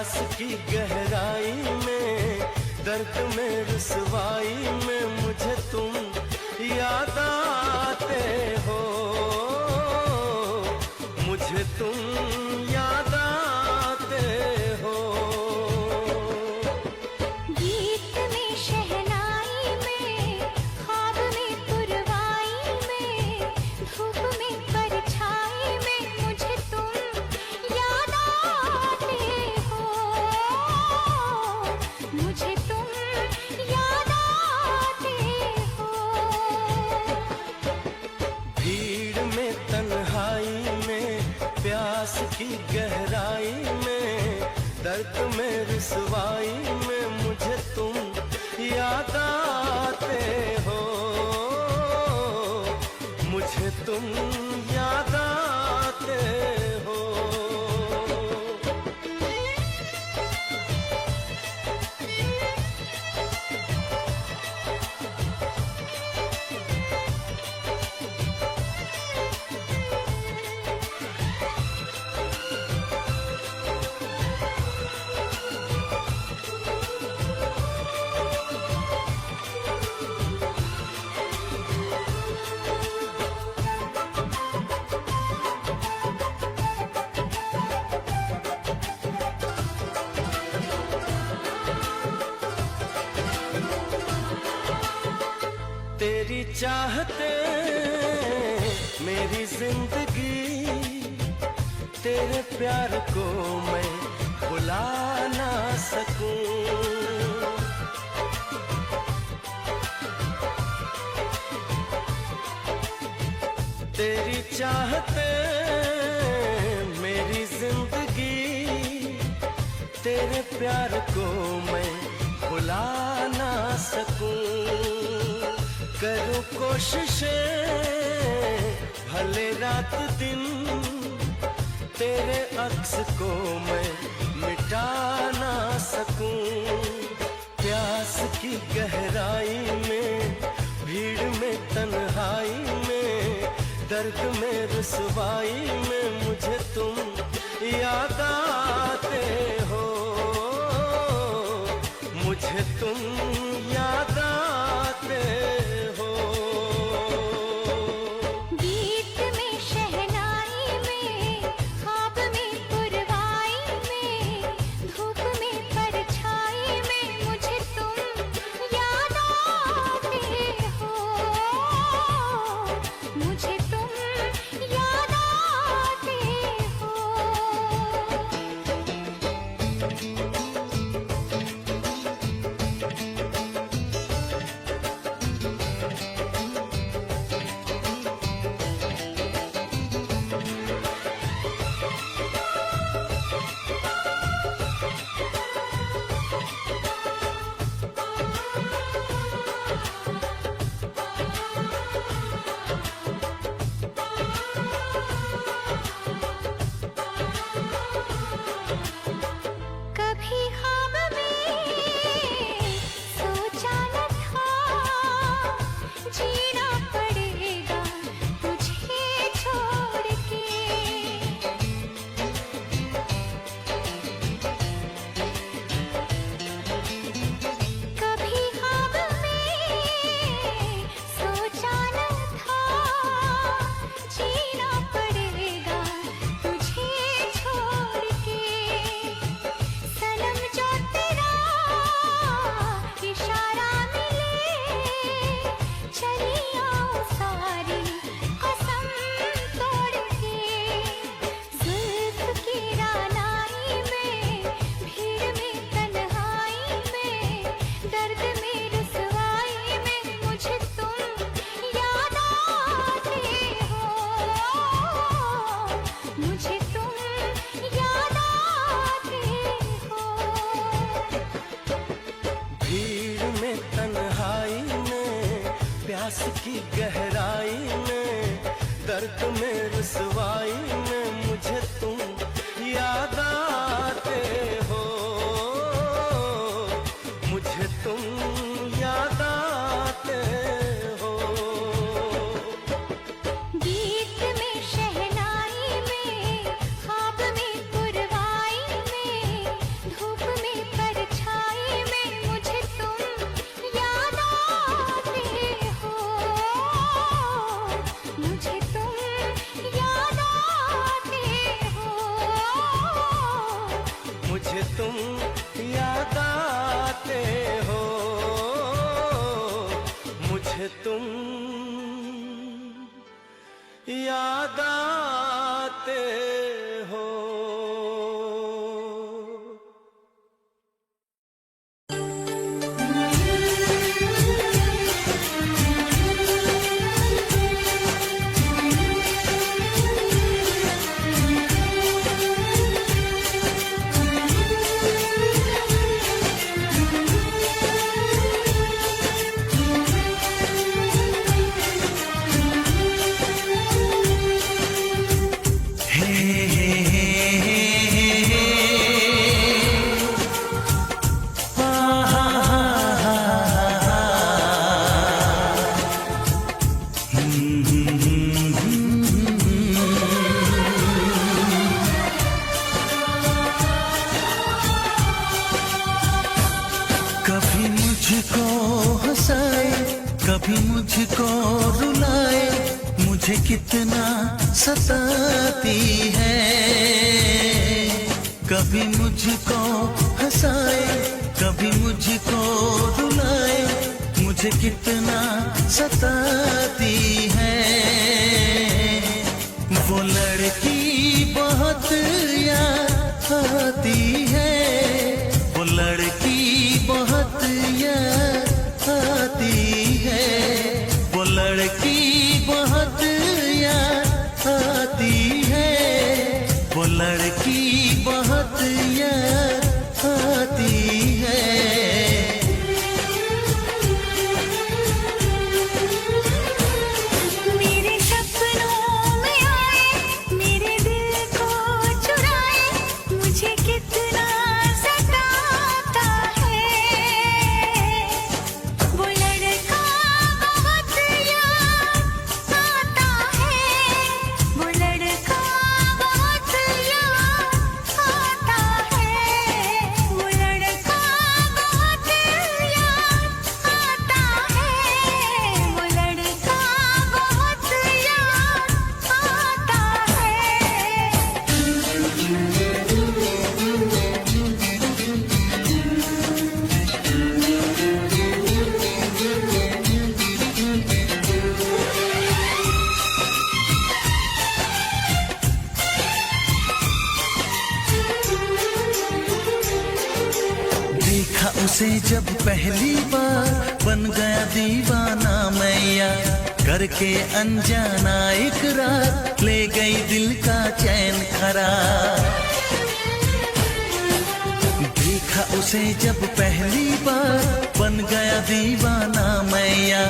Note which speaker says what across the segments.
Speaker 1: प्यास की गहराई में, दर्द में रुसवाई में मुझे तुम याद आते हो, मुझे तुम याद आते हो।
Speaker 2: गीत में शहनाई में, ख्वाब में पुरवाई में, धूप में परछाई में मुझे तुम याद आते हो, मुझे तुम याद आते हो।
Speaker 1: भीड़ में तन्हाई में, प्यास की गहराई में, दर्द में रुसवाई में मुझे तुम याद आते हो, मुझे तुम याद आते हो। तेरी चाहते मेरी जिंदगी, तेरे प्यार को मैं भुला ना सकूं। तेरी चाहते मेरी जिंदगी, तेरे प्यार को मैं भुला ना सकूं। करूं कोशिशें भले रात दिन, तेरे अक्स को मैं मिटा ना सकूं। प्यास की गहराई में, भीड़ में तन्हाई में, दर्द में रुसवाई में मुझे तुम याद आते हो, मुझे तुम याद आते हो।
Speaker 2: गीत में शहनाई में, ख्वाब में पुरवाई में, धूप में परछाई में मुझे तुम याद आते हो, मुझे तुम याद आते हो। कभी ख्वाब में सोचा न था, जीना पड़ेगा तुझे छोड़ के। कभी ख्वाब में सोचा न था, जीना पड़ेगा तुझे छोड़ के। सनम जो तेरा इशारा मिले, चली आऊं सारी कसम तोड़ के। जुल्फ की रानाई में, भीड़ में तन्हाई में, दर्द में रुसवाई में मुझे तुम याद आते हो, मुझे तुम याद आते हो।
Speaker 1: भीड़ में तन्हाई में, प्यास की गहराई में, दर्द में रुसवाई में मुझे तुम याद आते हो, मुझे तुम याद आते हो।
Speaker 2: गीत में शहनाई में, ख्वाब में पुरवाई में,
Speaker 1: आते हो, मुझे तुम याद आते हो।
Speaker 3: कभी मुझको हंसाए, कभी मुझको रुलाए, मुझे कितना सताती है। कभी मुझको हंसाए, कभी मुझको रुलाए, मुझे कितना सताती है। वो लड़की बहुत याद आती है, वो लड़की बहुत याद आती है, वो लड़की बहुत याद आती है, वो लड़की बहुत याद आती है।
Speaker 2: मेरे सपनों में आए, मेरे दिल को चुराए, मुझे कितना सताता है। वो लड़का बहुत याद आता है, वो लड़का बहुत याद आता है, वो लड़का बहुत याद आता है, वो लड़का बहुत याद आता
Speaker 3: देखा उसे जब पहली बार, बन गया दीवाना मैया, करके अनजाना इकरार, ले गई दिल का चैन करार। देखा उसे जब पहली बार, बन गया दीवाना मैया,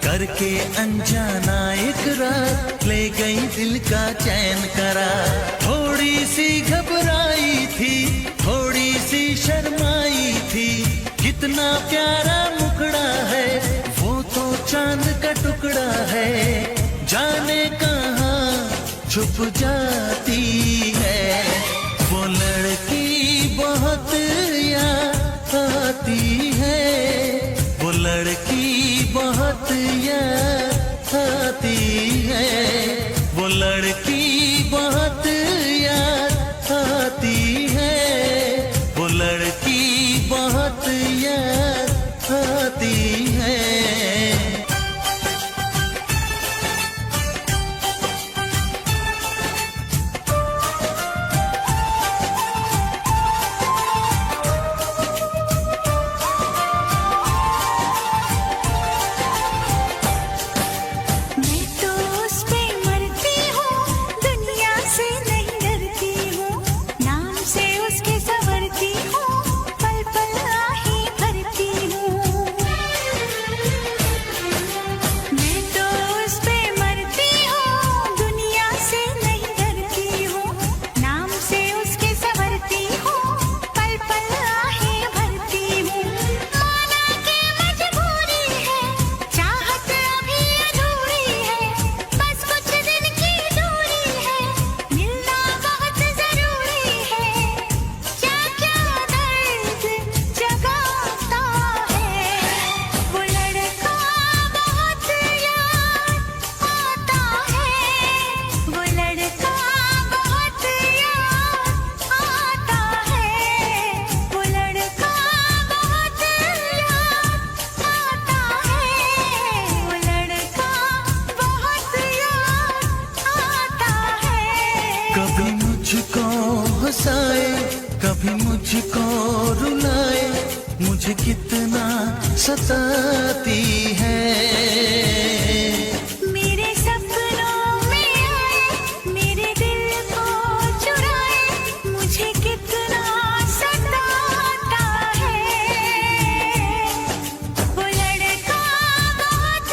Speaker 3: करके अनजाना इकरार, ले गई दिल का चैन करार। थोड़ी सी घबराई थी, थोड़ी सी शर्माई थी, कितना प्यारा मुखड़ा है, वो तो चांद का टुकड़ा है, जाने कहाँ छुप जाती है। वो लड़की बहुत याद आती है, वो लड़की बहुत याद आती है, वो लड़की बहुत याद आती है, वो लड़की बहुत याद आती है।
Speaker 2: मैं तो उस पे मरती हूँ, दुनिया से नहीं डरती हूँ, नाम से उसके संवरती हूँ, पल पल आही
Speaker 3: मुझे कितना सताती है।
Speaker 2: मेरे सपनों में आए, मेरे दिल को चुराए, मुझे कितना सताता है। वो लड़का बहुत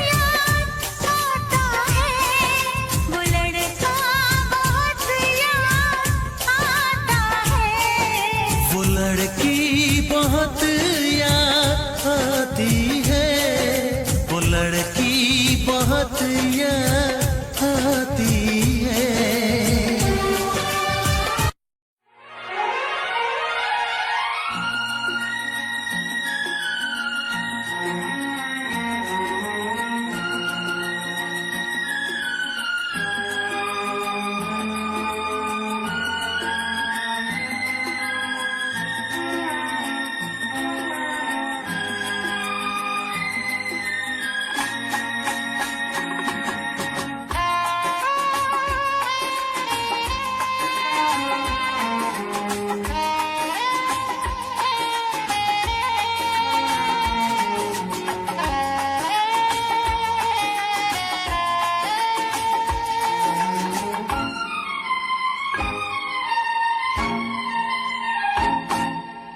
Speaker 2: याद आता है, वो लड़का बहुत याद आता है।
Speaker 3: वो लड़की बहुत याद आती है, वो लड़की बहुत याद आती है।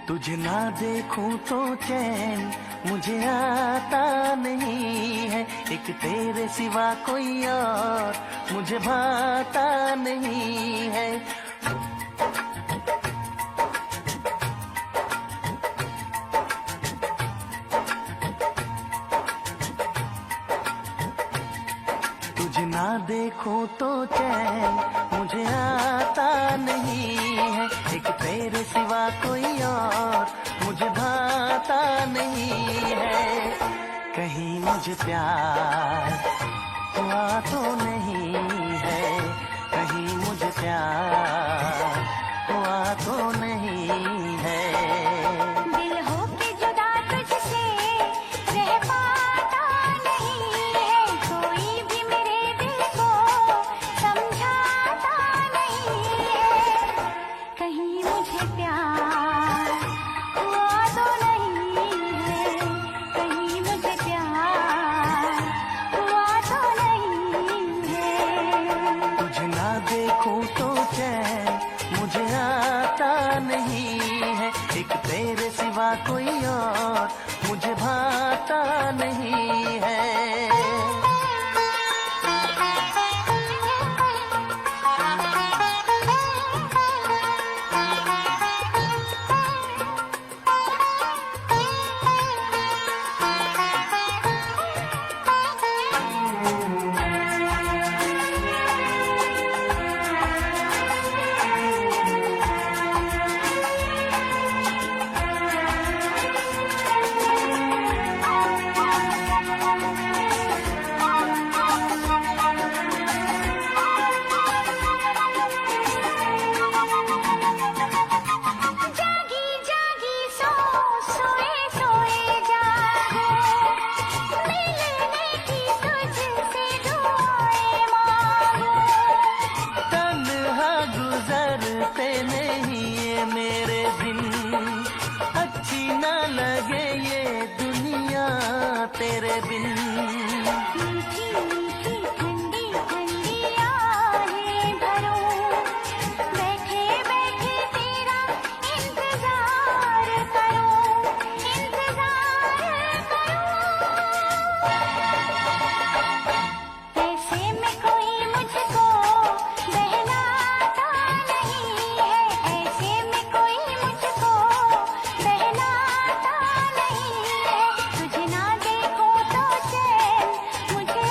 Speaker 3: तुझे ना देखूं तो चैन मुझे आता नहीं है, एक तेरे सिवा कोई और मुझे भाता नहीं है। तुझे ना देखूं तो चैन मुझे आता नहीं है, एक तेरे सिवा कोई और मुझे भाता नहीं है। कहीं मुझे प्यार हुआ तो नहीं है, कहीं मुझे प्यार हुआ तो नहीं है।
Speaker 2: दिल हो के जुदा तुझसे रह पाता नहीं है, कोई भी मेरे दिल को समझाता नहीं है। कहीं मुझे प्यार हुआ तो नहीं है, कहीं मुझे प्यार हुआ तो नहीं है।
Speaker 3: तुझे ना देखूं तो चैन मुझे आता नहीं है, एक तेरे सिवा कोई और मुझे भाता नहीं है।
Speaker 2: जागी जागी सोए सोए जागो, मिलने की तुझसे दुआएं मांगो।
Speaker 3: तन्हा गुजरते नहीं ये मेरे दिन, अच्छी ना लगे ये दुनिया तेरे बिन।
Speaker 2: मीठी मीठी ठंडी ठंडी आहें भरूं, बैठे बैठे तेरा इंतजार करूं, इंतजार करूं। ऐसे में कोई मुझको बहलाता नहीं है, ऐसे में कोई मुझको बहलाता नहीं है। तुझे ना देखूं तो चैन मुझे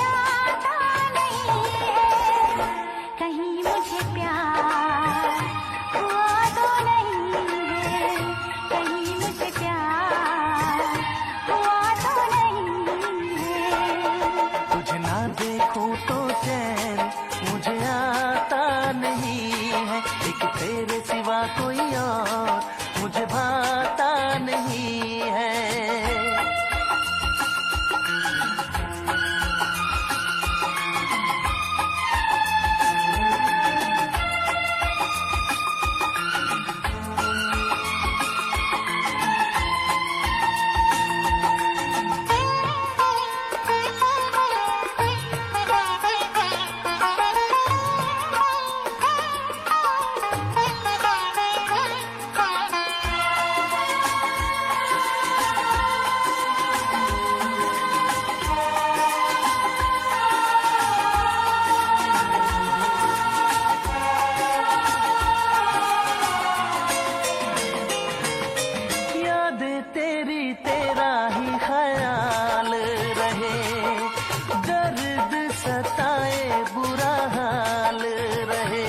Speaker 3: तेरी तेरा ही ख्याल रहे, दर्द सताए बुरा हाल रहे।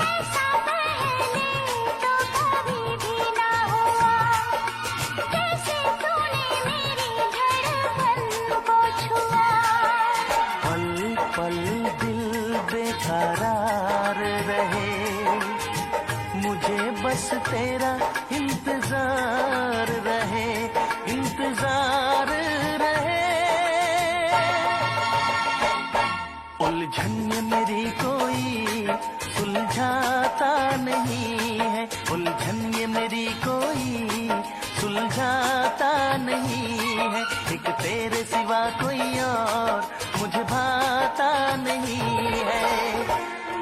Speaker 2: ऐसा पहले तो कभी भी ना हुआ, कैसे तूने मेरी धड़कन को छुआ।
Speaker 3: पल पल दिल बेकरार रहे, मुझे बस तेरा इंतजार रहे, इंतजार रहे। उलझन ये मेरी कोई सुलझाता नहीं है, उलझन ये मेरी कोई सुलझाता नहीं है। एक तेरे सिवा कोई और मुझे भाता नहीं है।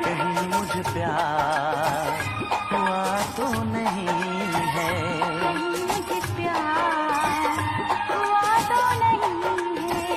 Speaker 3: कहीं मुझे प्यार हुआ तो नहीं है,
Speaker 2: कहीं मुझे प्यार हुआ तो नहीं है।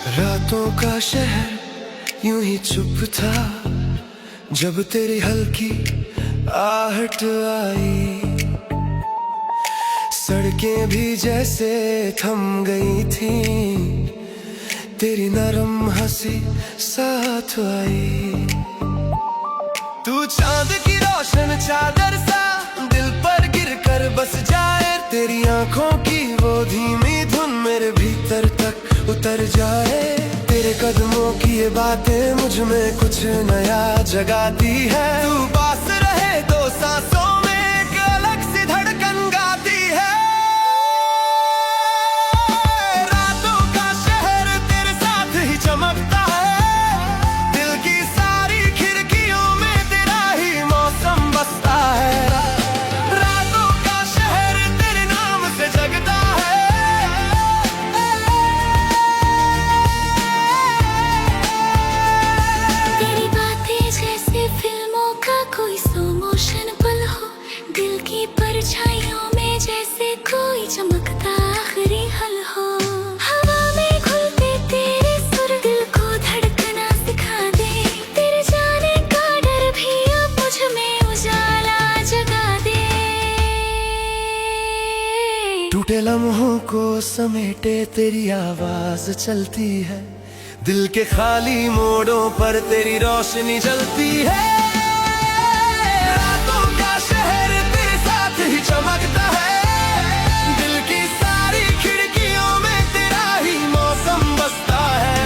Speaker 1: रातों का शहर यूं ही चुप था जब तेरी हल्की आहट आई। सड़कें भी जैसे थम गई थी, तेरी नरम हंसी साथ आई। तू चांद की रोशन चादर सा दिल पर गिर कर बस जाए, तेरी आंखों की वो धीमी धुन मेरे भीतर तक उतर जाए। तेरे कदमों की ये बातें मुझ में कुछ नया जगाती है। तू पास रहे दो सांसों में एक अलग सी धड़कन गाती है। रातों का शहर तेरे साथ ही चमकता है, दिल की सारी खिड़कियों में तेरा ही मौसम बसता है। रातों का शहर तेरे नाम से जगता है।
Speaker 2: तेरी बातें जैसे फिल्मों का कोई स्लो मोशन पल हो, दिल की परछाइयों में जैसे कोई चमकता आखिरी हल हो। हवा में घुलते तेरे सुर दिल को धड़कना सिखा दे, तेरे जाने का डर भी अब मुझ में उजाला जगा दे।
Speaker 1: टूटे लम्हों को समेटे तेरी आवाज चलती है, दिल के खाली मोड़ों पर तेरी रोशनी जलती है। रातों का शहर तेरे साथ ही चमकता है, दिल की सारी खिड़कियों में तेरा ही मौसम बसता है।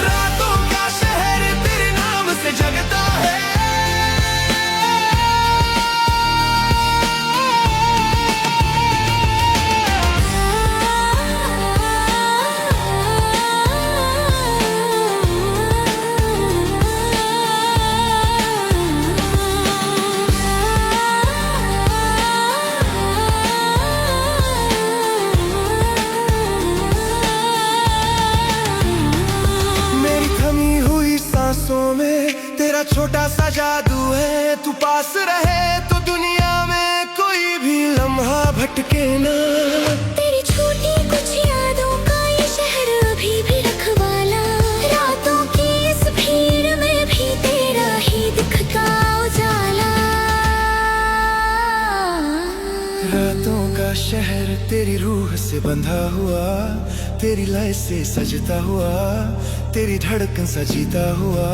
Speaker 1: रातों का शहर तेरे नाम से जगता है। मेरी थमी हुई सांसों में तेरा छोटा सा जादू है। तू पास रहे तो दुनिया में कोई भी लम्हा भटके ना।
Speaker 2: तेरी छोटी कुछ यादों का ये शहर अभी भी रखवाला, रातों की इस भीड़ में भी तेरा ही दिखता उजाला।
Speaker 1: रातों का शहर तेरी रूह से बंधा हुआ, तेरी लय से सजता हुआ, तेरी धड़कन सा जीता हुआ।